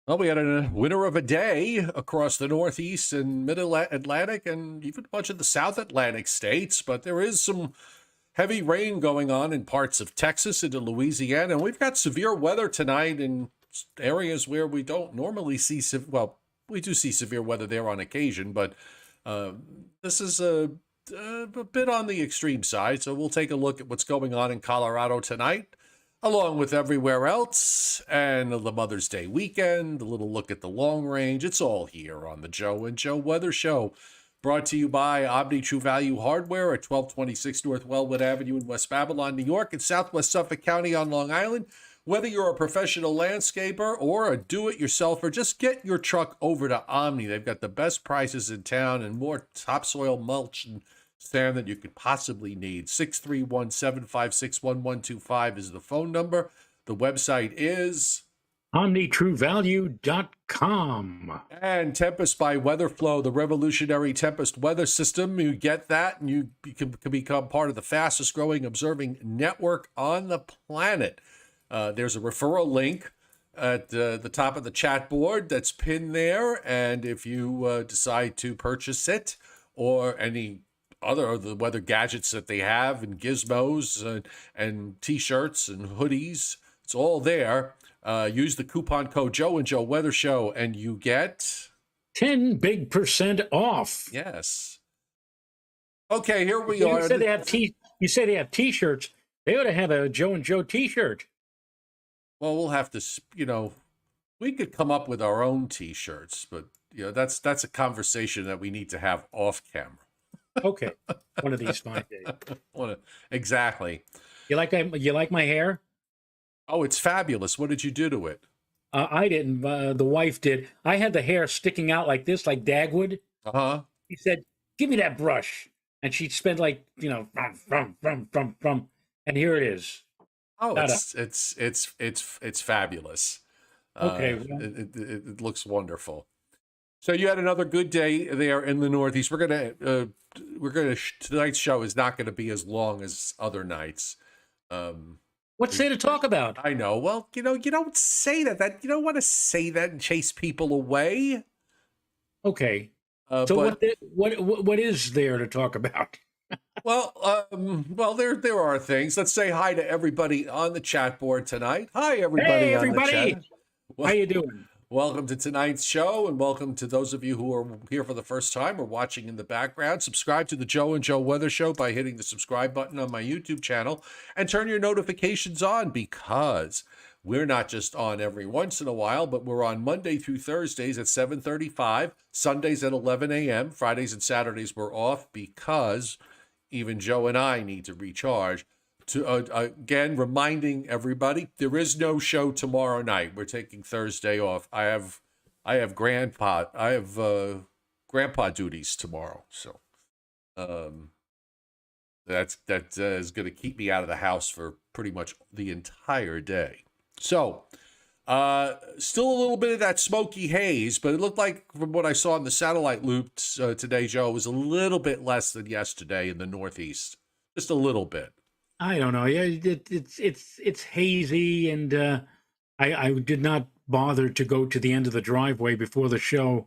Well, we had a winter of a day across the Northeast and Mid-Atlantic and even a bunch of the South Atlantic states, but there is some heavy rain going on in parts of Texas into Louisiana. And we've got severe weather tonight in areas where we don't normally see, well, we do see severe weather there on occasion, but uh, this is a bit on the extreme side. So we'll take a look at what's going on in Colorado tonight, along with everywhere else, and the Mother's Day weekend, a little look at the long range. It's all here on the Joe and Joe Weather Show. Brought to you by Omni True Value Hardware at 1226 North Wellwood Avenue in West Babylon, New York, and Southwest Suffolk County on Long Island. Whether you're a professional landscaper or a do-it-yourselfer, just get your truck over to Omni. They've got the best prices in town and more topsoil mulch and sand that you could possibly need. 631-756-1125 is the phone number. The website is OmniTrueValue.com. and Tempest by Weatherflow, the revolutionary Tempest weather system. You get that, and you can become part of the fastest growing observing network on the planet. There's a referral link at the top of the chat board that's pinned there. And if you decide to purchase it or any other of the weather gadgets that they have and gizmos and T-shirts and hoodies, it's all there. Use the coupon code Joe and Joe Weather Show, and you get 10 big % off. yes. Okay, here we are. You said they have T-shirts. They ought to have a Joe and Joe T-shirt. Well, we'll have to, we could come up with our own T-shirts, but that's a conversation that we need to have off camera. Okay, one of these fine days. Exactly. You like my hair? Oh, it's fabulous. What did you do to it? I didn't. The wife did. I had the hair sticking out like this, like Dagwood. Uh-huh. He said, "Give me that brush," and she'd spend like from, and here it is. Oh, it's fabulous. Okay. It looks wonderful. So you had another good day there in the Northeast. Tonight's show is not gonna be as long as other nights. What's there to talk about? I know. Well, you don't say that. You don't want to say that and chase people away. Okay. So what is there to talk about? Well, there are things. Let's say hi to everybody on the chat board tonight. Hi, everybody. Hey, on everybody. The chat. How you doing? Welcome to tonight's show, and welcome to those of you who are here for the first time or watching in the background. Subscribe to the Joe and Joe Weather Show by hitting the subscribe button on my YouTube channel and turn your notifications on, because we're not just on every once in a while, but we're on Monday through Thursdays at 7:35, Sundays at 11 a.m., Fridays and Saturdays we're off because even Joe and I need to recharge. Again, reminding everybody, there is no show tomorrow night. We're taking Thursday off. I have grandpa duties tomorrow, so that is going to keep me out of the house for pretty much the entire day. So still a little bit of that smoky haze, but it looked like from what I saw in the satellite loops today, Joe, it was a little bit less than yesterday in the Northeast, just a little bit. I don't know. Yeah, it's hazy, and I did not bother to go to the end of the driveway before the show,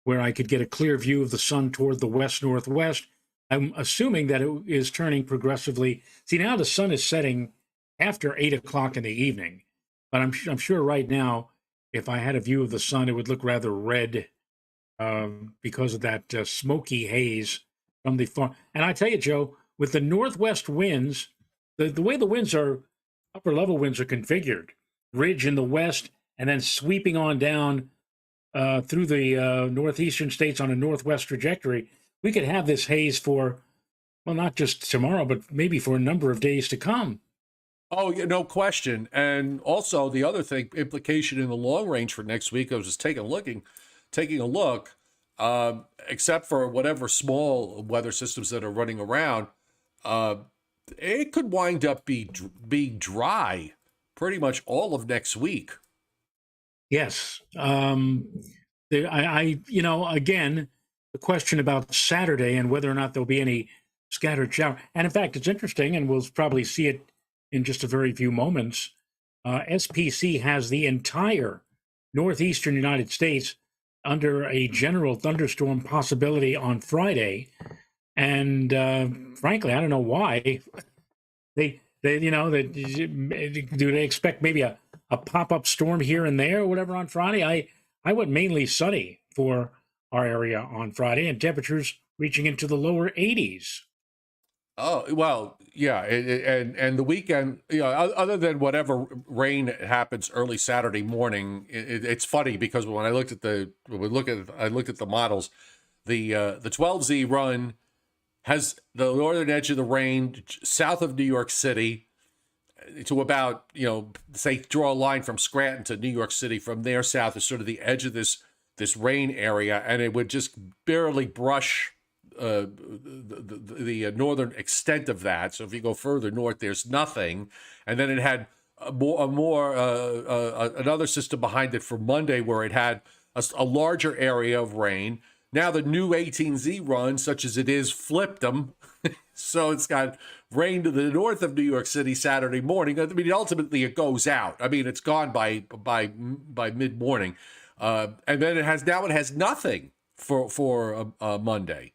where I could get a clear view of the sun toward the west-northwest. I'm assuming that it is turning progressively. See, now the sun is setting after 8 o'clock in the evening, but I'm sure right now, if I had a view of the sun, it would look rather red because of that smoky haze from the far. And I tell you, Joe, with the northwest winds. The way the winds are, upper level winds are configured, ridge in the west, and then sweeping on down through the northeastern states on a northwest trajectory, we could have this haze for, well, not just tomorrow, but maybe for a number of days to come. Oh, yeah, no question. And also the other thing, implication in the long range for next week, I was just taking a look, except for whatever small weather systems that are running around, it could wind up being dry pretty much all of next week. Yes. Again, the question about Saturday and whether or not there'll be any scattered shower. And in fact, it's interesting, and we'll probably see it in just a very few moments. SPC has the entire northeastern United States under a general thunderstorm possibility on Friday. And frankly, I don't know why do they expect maybe a pop-up storm here and there or whatever on Friday. I went mainly sunny for our area on Friday, and temperatures reaching into the lower 80s. Oh, well, yeah, and the weekend, other than whatever rain happens early Saturday morning, it's funny because when I looked at the models, the 12Z run has the northern edge of the rain south of New York City to about, say, draw a line from Scranton to New York City. From there south is sort of the edge of this rain area, and it would just barely brush the northern extent of that. So if you go further north, there's nothing. And then it had another system behind it for Monday where it had a larger area of rain. Now the new 18Z run, such as it is, flipped them. So it's got rain to the north of New York City Saturday morning. I mean, ultimately it goes out. I mean, it's gone by mid morning, and then it has nothing for Monday.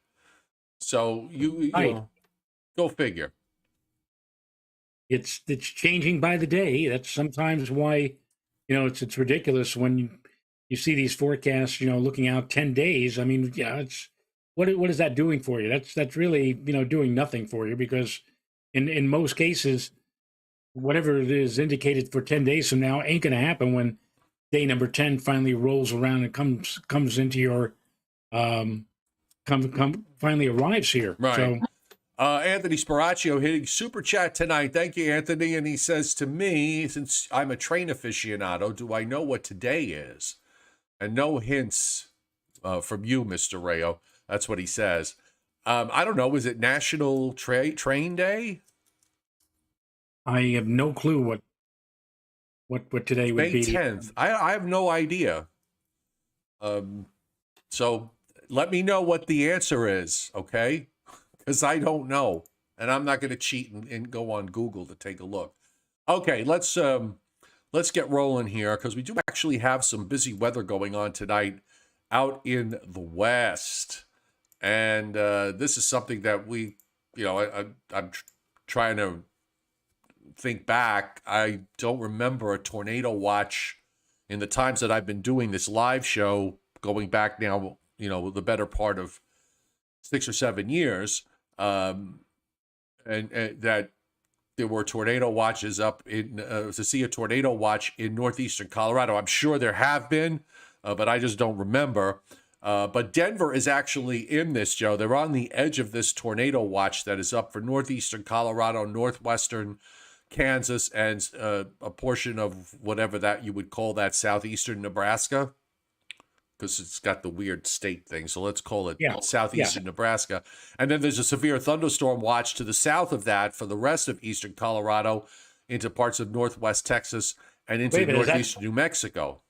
So you know, go figure. It's changing by the day. That's sometimes why it's ridiculous when you see these forecasts. Looking out 10 days. I mean, yeah, it's what is that doing for you? That's really doing nothing for you, because in most cases, whatever it is indicated for 10 days from now ain't going to happen when day number 10 finally rolls around and comes into your finally arrives here. Right. So, Anthony Sparaccio hitting super chat tonight. Thank you, Anthony. And he says to me, since I'm a train aficionado, do I know what today is? And no hints from you, Mr. Rayo. That's what he says. I don't know. Is it National Train Day? I have no clue what today would be. May 10th. I have no idea. So let me know what the answer is, okay? Because I don't know, and I'm not going to cheat and go on Google to take a look. Okay, let's get rolling here, because we do actually have some busy weather going on tonight out in the West, and this is something that I'm trying to think back. I don't remember a tornado watch in the times that I've been doing this live show, going back now, the better part of 6 or 7 years, and that there were tornado watches up in to see a tornado watch in northeastern Colorado. I'm sure there have been, but I just don't remember. But Denver is actually in this, Joe. They're on the edge of this tornado watch that is up for northeastern Colorado, northwestern Kansas, and a portion of whatever that you would call that southeastern Nebraska, because it's got the weird state thing. So let's call it southeastern Nebraska. And then there's a severe thunderstorm watch to the south of that for the rest of eastern Colorado, into parts of northwest Texas, and into northeastern New Mexico.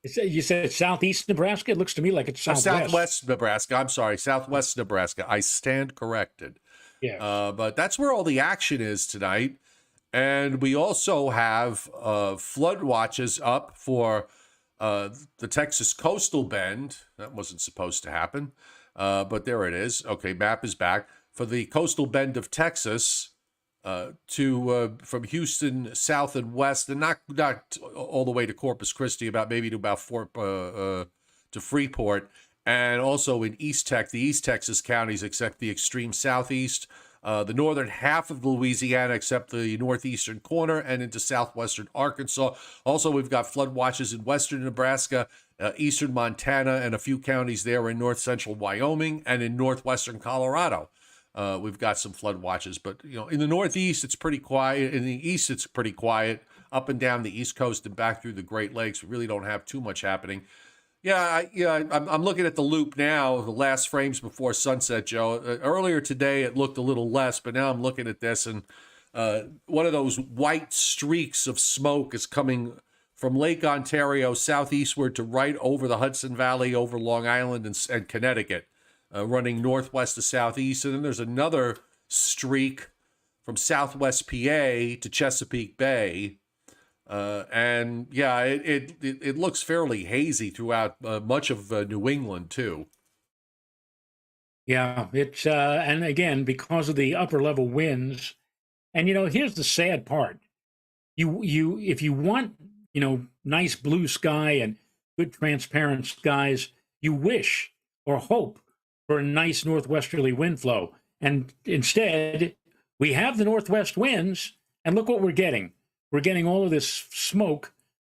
You said southeast Nebraska? It looks to me like it's southwest. Southwest Nebraska. I'm sorry, southwest Nebraska. I stand corrected. Yeah. But that's where all the action is tonight. And we also have flood watches up for the Texas coastal bend. That wasn't supposed to happen, but there it is. Okay, map is back. For the coastal bend of Texas from Houston south and west, and not all the way to Corpus Christi, to Freeport, and also in the East Texas counties, except the extreme southeast, the northern half of Louisiana, except the northeastern corner, and into southwestern Arkansas. Also, we've got flood watches in western Nebraska, eastern Montana, and a few counties there in north central Wyoming, and in northwestern Colorado. We've got some flood watches, but in the northeast it's pretty quiet. In the east it's pretty quiet. Up and down the East Coast and back through the Great Lakes, we really don't have too much happening. I'm looking at the loop now, the last frames before sunset, Joe. Earlier today it looked a little less, but now I'm looking at this, and one of those white streaks of smoke is coming from Lake Ontario southeastward to right over the Hudson Valley, over Long Island and Connecticut, running northwest to southeast. And then there's another streak from southwest PA to Chesapeake Bay, And yeah, it looks fairly hazy throughout much of New England too. Yeah, it's and again because of the upper level winds, and here's the sad part. You if you want, nice blue sky and good transparent skies, you wish or hope for a nice northwesterly wind flow. And instead, we have the northwest winds, and look what we're getting. We're getting all of this smoke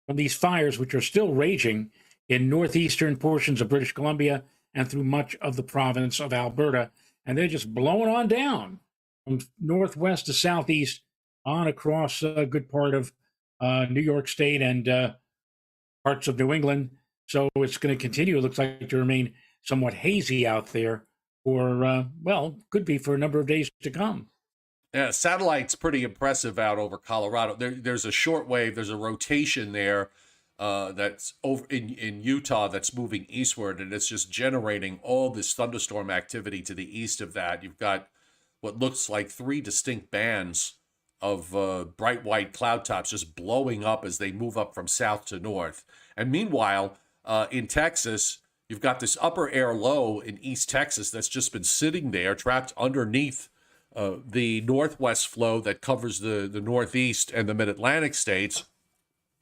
from these fires, which are still raging in northeastern portions of British Columbia and through much of the province of Alberta. And they're just blowing on down from northwest to southeast on across a good part of New York State and parts of New England. So it's going to continue. It looks like to remain somewhat hazy out there for, well, could be for a number of days to come. Yeah, satellite's pretty impressive out over Colorado. There's a short wave. There's a rotation there that's over in Utah that's moving eastward, and it's just generating all this thunderstorm activity to the east of that. You've got what looks like three distinct bands of bright white cloud tops just blowing up as they move up from south to north. And meanwhile, in Texas, you've got this upper air low in East Texas that's just been sitting there, trapped underneath the northwest flow that covers the Northeast and the Mid-Atlantic states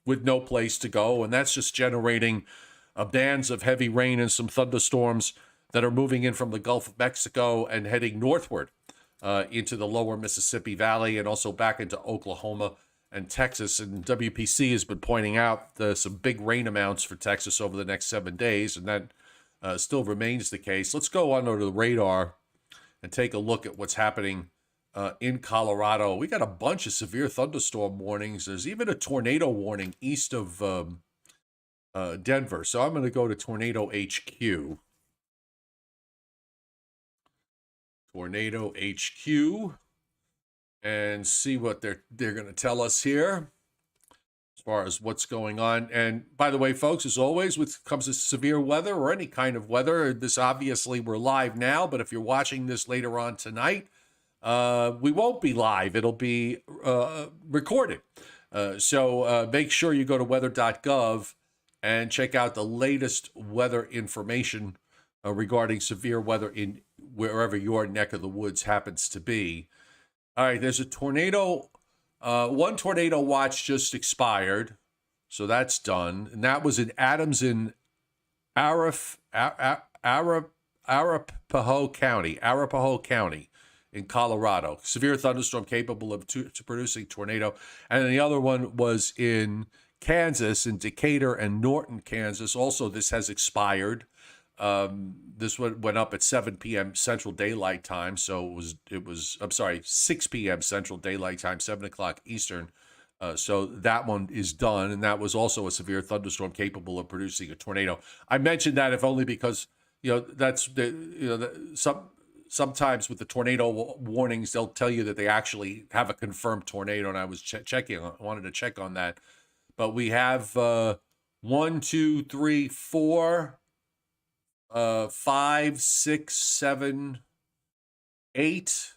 with no place to go. And that's just generating bands of heavy rain and some thunderstorms that are moving in from the Gulf of Mexico and heading northward into the lower Mississippi Valley and also back into Oklahoma and Texas. And WPC has been pointing out some big rain amounts for Texas over the next 7 days, and that still remains the case. Let's go under the radar and take a look at what's happening in Colorado. We got a bunch of severe thunderstorm warnings. There's even a tornado warning east of Denver. So I'm going to go to Tornado HQ. Tornado HQ and see what they're going to tell us here as far as what's going on. And by the way, folks, as always, when it comes to severe weather or any kind of weather, this obviously we're live now, but if you're watching this later on tonight, we won't be live. It'll be recorded. So make sure you go to weather.gov and check out the latest weather information regarding severe weather in wherever your neck of the woods happens to be. All right, there's a tornado. One tornado watch just expired, so that's done. And that was in Adams in Arapahoe County in Colorado. Severe thunderstorm capable of producing tornado. And then the other one was in Kansas, in Decatur and Norton, Kansas. Also, this has expired. This one went up at 7 p.m. Central Daylight Time, so it was 6 p.m. Central Daylight Time, 7 o'clock Eastern. So that one is done, and that was also a severe thunderstorm capable of producing a tornado. I mentioned that if only because that's sometimes with the tornado warnings they'll tell you that they actually have a confirmed tornado, and I was checking. I wanted to check on that, but we have 1, 2, 3, 4. 5, 6, 7, 8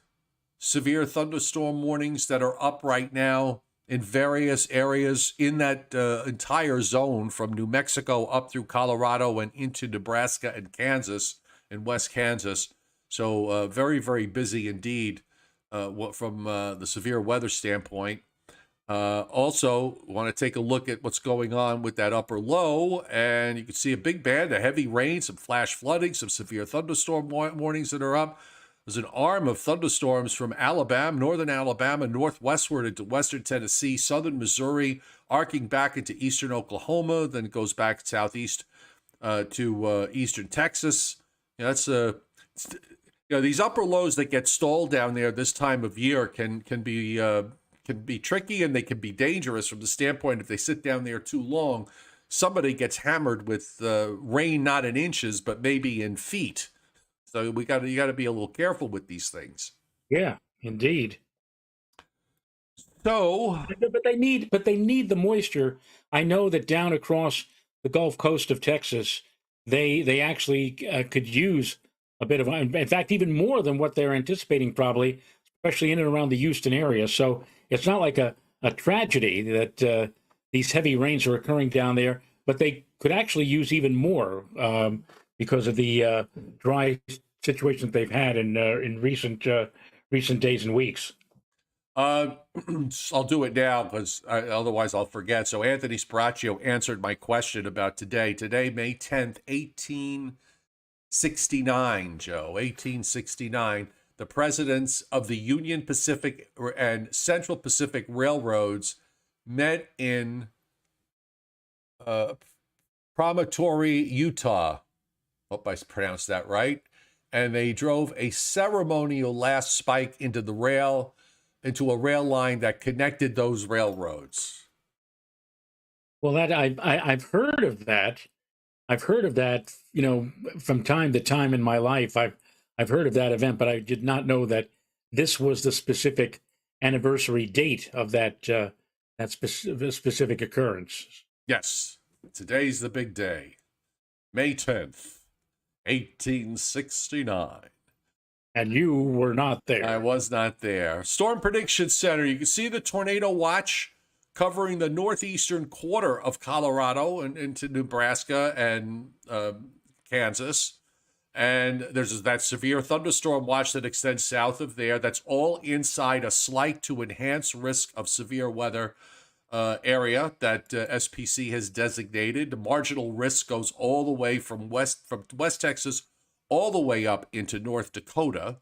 severe thunderstorm warnings that are up right now in various areas in that entire zone from New Mexico up through Colorado and into Nebraska and Kansas and West Kansas. So very, very busy indeed from the severe weather standpoint. Also, want to take a look at what's going on with that upper low, and you can see a big band of heavy rain, some flash flooding, some severe thunderstorm warnings that are up. There's an arm of thunderstorms from Alabama, northern Alabama, northwestward into western Tennessee, southern Missouri, arcing back into eastern Oklahoma, then it goes back southeast to eastern Texas. That's these upper lows that get stalled down there this time of year can be tricky, and they can be dangerous from the standpoint if they sit down there too long, somebody gets hammered with rain not in inches but maybe in feet. So you got to be a little careful with these things. Yeah, indeed. So, but they need the moisture. I know that down across the Gulf Coast of Texas, they actually could use a bit of, in fact, even more than what they're anticipating, probably, especially in and around the Houston area. So it's not like a tragedy that these heavy rains are occurring down there, but they could actually use even more because of the dry situation they've had in recent days and weeks. Uh, I'll do it now because otherwise I'll forget. So Anthony Sparaccio answered my question about today. Today, May 10th, 1869, Joe, 1869. The presidents of the Union Pacific and Central Pacific Railroads met in Promontory, Utah. Hope I pronounced that right. And they drove a ceremonial last spike into a rail line that connected those railroads. Well, that I've heard of that. I've heard of that, from time to time in my life. I've heard of that event, but I did not know that this was the specific anniversary date of that specific occurrence. Yes, today's the big day. May 10th, 1869. And you were not there. I was not there. Storm Prediction Center. You can see the tornado watch covering the northeastern quarter of Colorado and into Nebraska and Kansas. And there's that severe thunderstorm watch that extends south of there. That's all inside a slight to enhanced risk of severe weather area that SPC has designated. The marginal risk goes all the way from West Texas all the way up into North Dakota.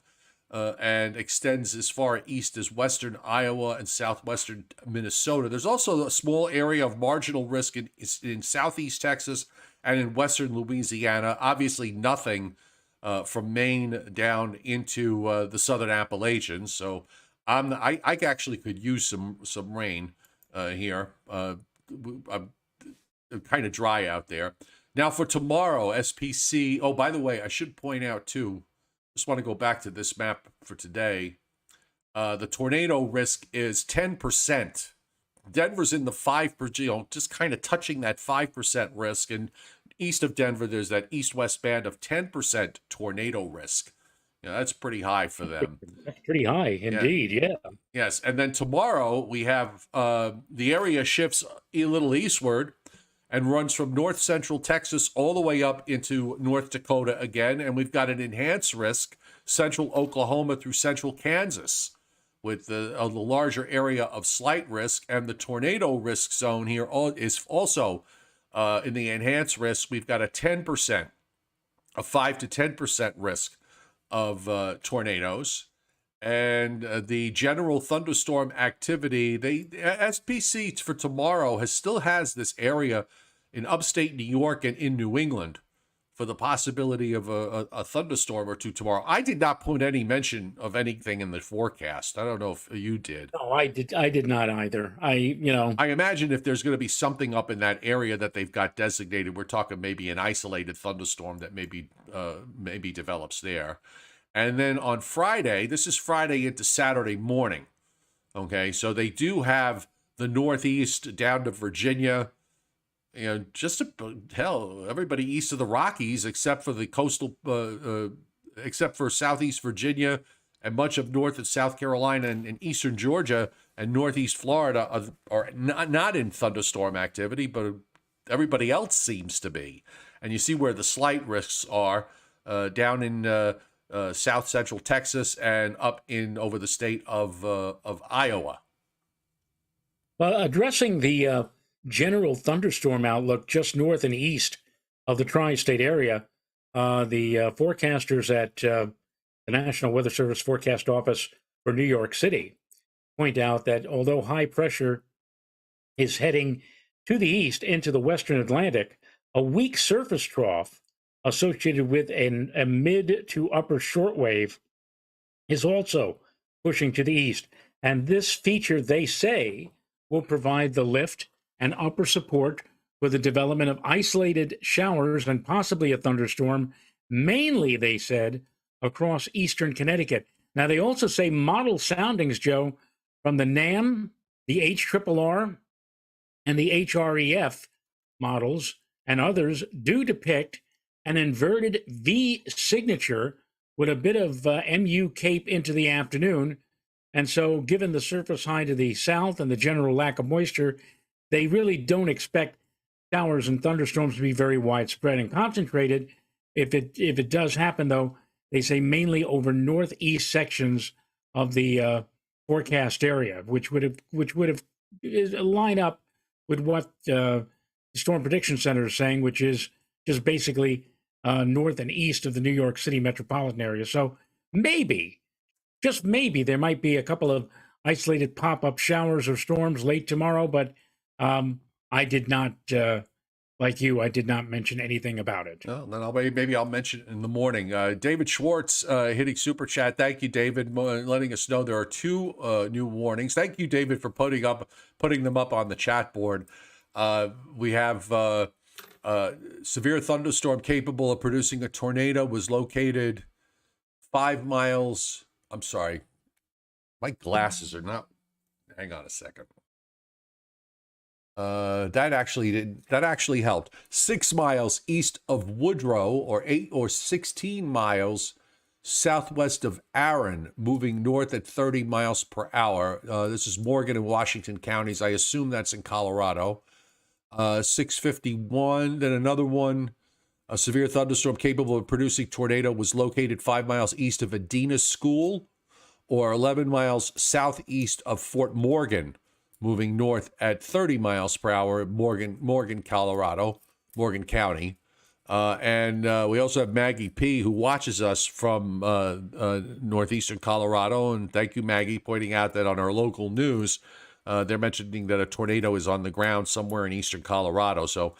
And extends as far east as western Iowa and southwestern Minnesota. There's also a small area of marginal risk in southeast Texas and in western Louisiana. Obviously, nothing from Maine down into the southern Appalachians. So I actually could use some rain here. I'm kind of dry out there. Now for tomorrow, SPC. Oh, by the way, I should point out too. Just want to go back to this map for today. The tornado risk is 10%. Denver's in the 5%, just kind of touching that 5% risk. And east of Denver, there's that east-west band of 10% tornado risk. That's pretty high for them. That's pretty high indeed, yeah. Yes, and then tomorrow we have the area shifts a little eastward and runs from north central Texas all the way up into North Dakota again. And we've got an enhanced risk, central Oklahoma through central Kansas, with the larger area of slight risk. And the tornado risk zone here is also in the enhanced risk. We've got a 10%, a 5 to 10% risk of tornadoes. And the general thunderstorm activity, SPC for tomorrow still has this area in upstate New York and in New England for the possibility of a thunderstorm or two tomorrow. I did not put any mention of anything in the forecast. I don't know if you did. No, I did not either. I imagine if there's going to be something up in that area that they've got designated, we're talking maybe an isolated thunderstorm that maybe develops there. And then on Friday, this is Friday into Saturday morning. Okay, so they do have the Northeast down to Virginia, just everybody east of the Rockies, except for the coastal, except for Southeast Virginia and much of North and South Carolina and Eastern Georgia and Northeast Florida are not in thunderstorm activity, but everybody else seems to be. And you see where the slight risks are down in South Central Texas and up in over the state of Iowa. Well, addressing the general thunderstorm outlook just north and east of the tri-state area, the forecasters at the National Weather Service Forecast Office for New York City point out that although high pressure is heading to the east into the western Atlantic, a weak surface trough associated with a mid to upper shortwave is also pushing to the east. And this feature, they say, will provide the lift and upper support for the development of isolated showers and possibly a thunderstorm, mainly, they said, across eastern Connecticut. Now, they also say model soundings, Joe, from the NAM, the HRRR, and the HREF models and others do depict an inverted V signature with a bit of MU cape into the afternoon. And so, given the surface high to the south and the general lack of moisture, they really don't expect showers and thunderstorms to be very widespread and concentrated. If it does happen, though, they say mainly over northeast sections of the forecast area, which would have line up with what the Storm Prediction Center is saying, which is just basically north and east of the New York City metropolitan area. So maybe, just maybe, there might be a couple of isolated pop-up showers or storms late tomorrow, but I did not, like you, I did not mention anything about it. No, then maybe I'll mention it in the morning. David Schwartz hitting super chat. Thank you, David, letting us know there are two new warnings. Thank you, David, for putting them up on the chat board. We have severe thunderstorm capable of producing a tornado was located 5 miles. I'm sorry, my glasses are not. Hang on a second. That actually helped. 6 miles east of Woodrow, or 8 or 16 miles southwest of Aaron, moving north at 30 miles per hour. This is Morgan and Washington counties. I assume that's in Colorado. 651. Then another one. A severe thunderstorm capable of producing tornado was located 5 miles east of Adena School, or 11 miles southeast of Fort Morgan, moving north at 30 miles per hour, Morgan, Colorado, Morgan County. And we also have Maggie P., who watches us from northeastern Colorado. And thank you, Maggie, pointing out that on our local news, they're mentioning that a tornado is on the ground somewhere in eastern Colorado. So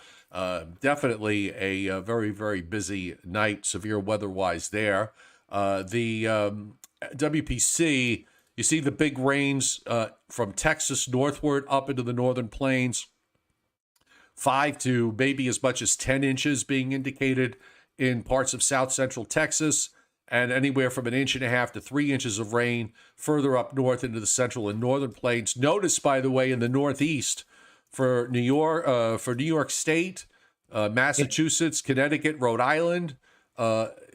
definitely a very, very busy night, severe weather-wise there. The WPC, you see the big rains from Texas northward up into the northern plains. 5 to maybe as much as 10 inches being indicated in parts of south central Texas, and anywhere from 1.5 inches to 3 inches of rain further up north into the central and northern plains. Notice, by the way, in the northeast for New York State, Massachusetts, Connecticut, Rhode Island,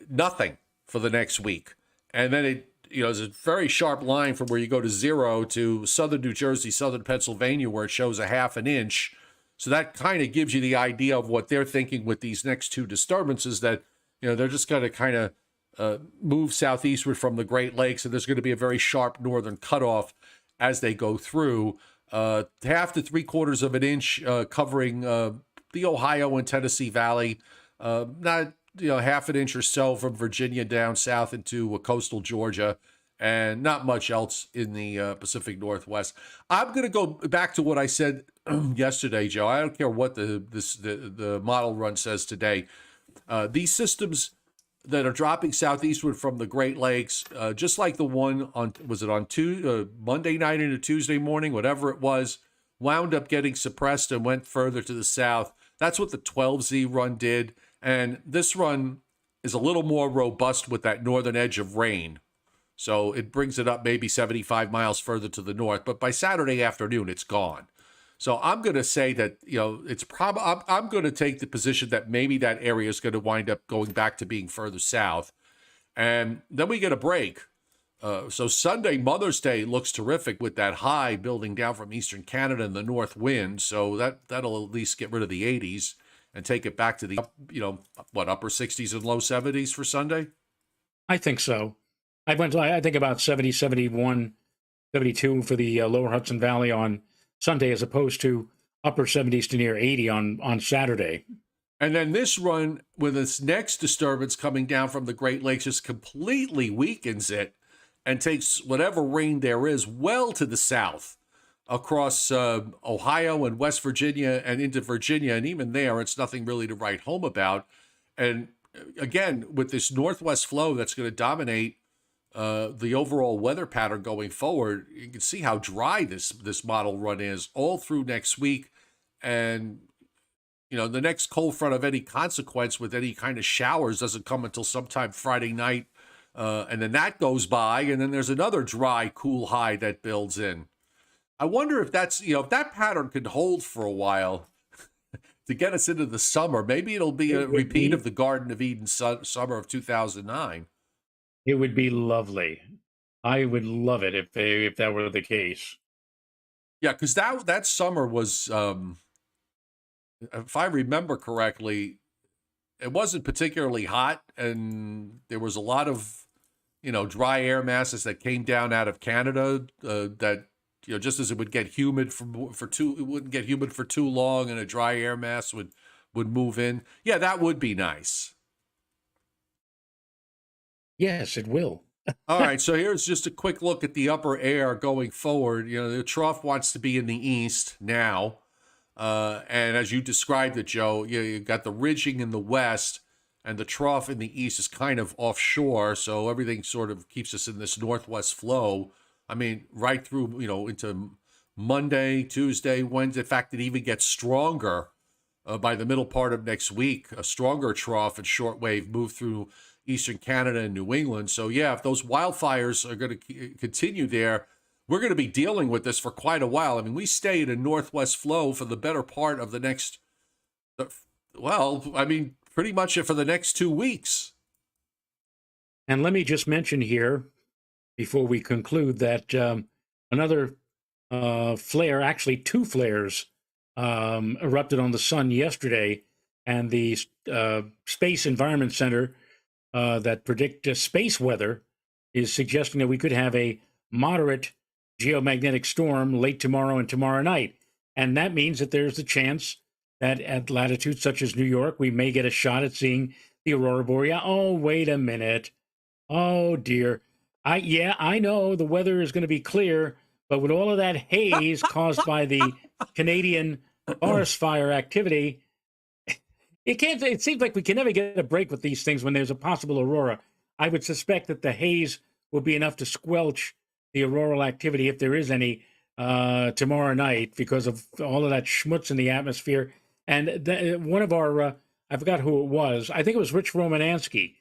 nothing for the next week. And then there's a very sharp line from where you go to 0 to southern New Jersey, southern Pennsylvania, where it shows 0.5 inch. So that kind of gives you the idea of what they're thinking with these next two disturbances, that, they're just going to kind of move southeastward from the Great Lakes, and there's going to be a very sharp northern cutoff as they go through. 1/2 to 3/4 of an inch covering the Ohio and Tennessee Valley. Not 1/2 inch or so from Virginia down south into coastal Georgia, and not much else in the Pacific Northwest. I'm going to go back to what I said yesterday, Joe. I don't care what the model run says today. These systems that are dropping southeastward from the Great Lakes, just like the one on Monday night into Tuesday morning, whatever it was, wound up getting suppressed and went further to the south. That's what the 12Z run did. And this run is a little more robust with that northern edge of rain. So it brings it up maybe 75 miles further to the north. But by Saturday afternoon, it's gone. So I'm going to say that, I'm going to take the position that maybe that area is going to wind up going back to being further south. And then we get a break. So Sunday, Mother's Day, looks terrific with that high building down from eastern Canada and the north wind. So that'll at least get rid of the 80s and take it back to the, upper 60s and low 70s for Sunday? I think so. I think about 70, 71, 72 for the lower Hudson Valley on Sunday, as opposed to upper 70s to near 80 on Saturday. And then this run, with its next disturbance coming down from the Great Lakes, just completely weakens it and takes whatever rain there is well to the south across Ohio and West Virginia and into Virginia. And even there, it's nothing really to write home about. And again, with this northwest flow that's going to dominate the overall weather pattern going forward, you can see how dry this model run is all through next week. And, the next cold front of any consequence with any kind of showers doesn't come until sometime Friday night. And then that goes by, and then there's another dry, cool high that builds in. I wonder if that's, if that pattern could hold for a while to get us into the summer. Maybe it'll be a repeat of the Garden of Eden summer of 2009. It would be lovely. I would love it if that were the case. Yeah, because that summer was, if I remember correctly, it wasn't particularly hot, and there was a lot of dry air masses that came down out of Canada. That just as it would get humid it wouldn't get humid for too long, and a dry air mass would move in. Yeah, that would be nice. Yes, it will. All right, so here's just a quick look at the upper air going forward. The trough wants to be in the east now. And as you described it, Joe, you got the ridging in the west, and the trough in the east is kind of offshore. So everything sort of keeps us in this northwest flow. I mean, right through, into Monday, Tuesday, Wednesday. In fact, it even gets stronger by the middle part of next week. A stronger trough and shortwave move through eastern Canada and New England. So, yeah, if those wildfires are going to continue there, we're going to be dealing with this for quite a while. I mean, we stay in a northwest flow for the better part of the next, pretty much for the next 2 weeks. And let me just mention here, before we conclude, that another flare, actually two flares, erupted on the sun yesterday, and the Space Environment Center that predict space weather is suggesting that we could have a moderate geomagnetic storm late tomorrow and tomorrow night. And that means that there's a chance that at latitudes such as New York, we may get a shot at seeing the aurora borealis. Oh, wait a minute. Oh, dear. I know the weather is going to be clear, but with all of that haze caused by the Canadian forest fire activity, it seems like we can never get a break with these things when there's a possible aurora. I would suspect that the haze will be enough to squelch the auroral activity, if there is any, tomorrow night, because of all of that schmutz in the atmosphere. And one of our, I forgot who it was, I think it was Rich Romansky,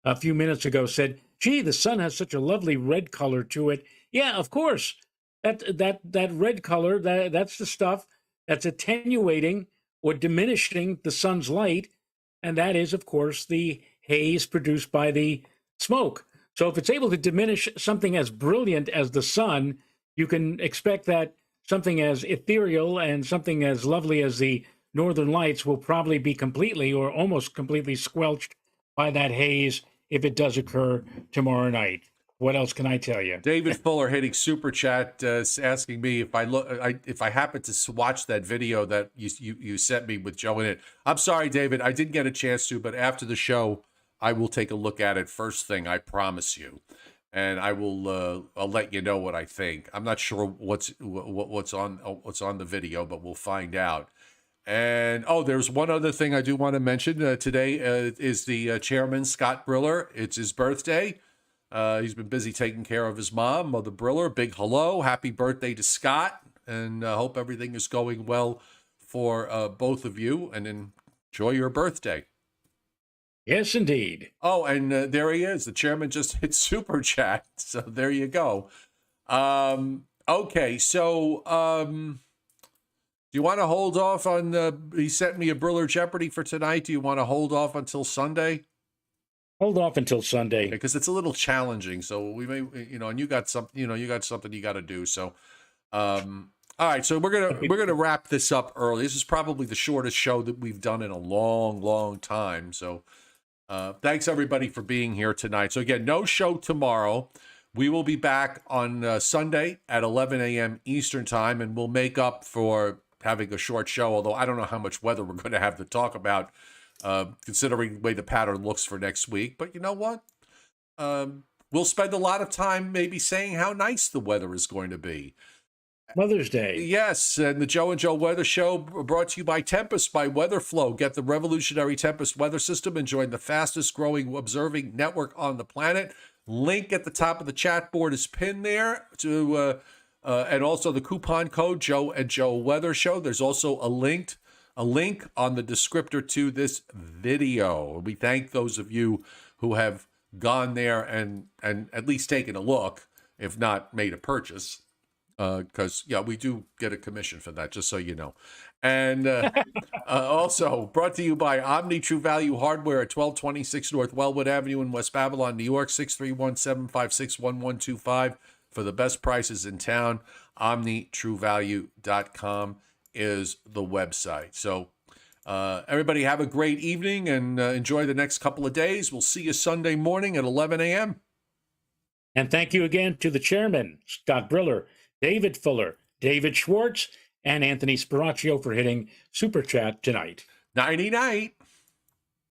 a few minutes ago, said, gee, the sun has such a lovely red color to it. Yeah, of course. That red color, that's the stuff that's attenuating or diminishing the sun's light, and that is, of course, the haze produced by the smoke. So if it's able to diminish something as brilliant as the sun, you can expect that something as ethereal and something as lovely as the northern lights will probably be completely or almost completely squelched by that haze if it does occur tomorrow night. What else can I tell you? David Fuller hitting super chat, asking me if I happen to watch that video that you sent me with Joe in it. I'm sorry, David, I didn't get a chance to, but after the show, I will take a look at it first thing. I promise you, and I will. I'll let you know what I think. I'm not sure what's on the video, but we'll find out. And there's one other thing I do want to mention. Today is the chairman, Scott Briller. It's his birthday. He's been busy taking care of his mom, Mother Briller. Big hello. Happy birthday to Scott. And hope everything is going well for both of you. And enjoy your birthday. Yes, indeed. Oh, and there he is. The chairman just hit super chat. So there you go. Okay, so do you want to hold off on he sent me a Briller Jeopardy for tonight. Do you want to hold off until Sunday? Hold off until Sunday, because it's a little challenging. So we may, and you got something you got to do. So, all right. So we're gonna wrap this up early. This is probably the shortest show that we've done in a long, long time. So, thanks everybody for being here tonight. So again, no show tomorrow. We will be back on Sunday at 11 a.m. Eastern time, and we'll make up for having a short show. Although I don't know how much weather we're going to have to talk about. Considering the way the pattern looks for next week. But you know what? We'll spend a lot of time maybe saying how nice the weather is going to be. Mother's Day. Yes, and the Joe and Joe Weather Show brought to you by Tempest by Weatherflow. Get the revolutionary Tempest weather system and join the fastest growing observing network on the planet. Link at the top of the chat board is pinned there to and also the coupon code Joe and Joe Weather Show. There's also a link on the descriptor to this video. We thank those of you who have gone there and at least taken a look, if not made a purchase, because we do get a commission for that, just so you know. And also brought to you by Omni True Value Hardware at 1226 North Wellwood Avenue in West Babylon, New York, 631-756-1125 for the best prices in town. OmniTrueValue.com is the website. So everybody have a great evening and enjoy the next couple of days. We'll see you Sunday morning at 11 a.m. And thank you again to the chairman, Scott Briller, David Fuller, David Schwartz, and Anthony Spiraccio for hitting Super Chat tonight. Nighty-night.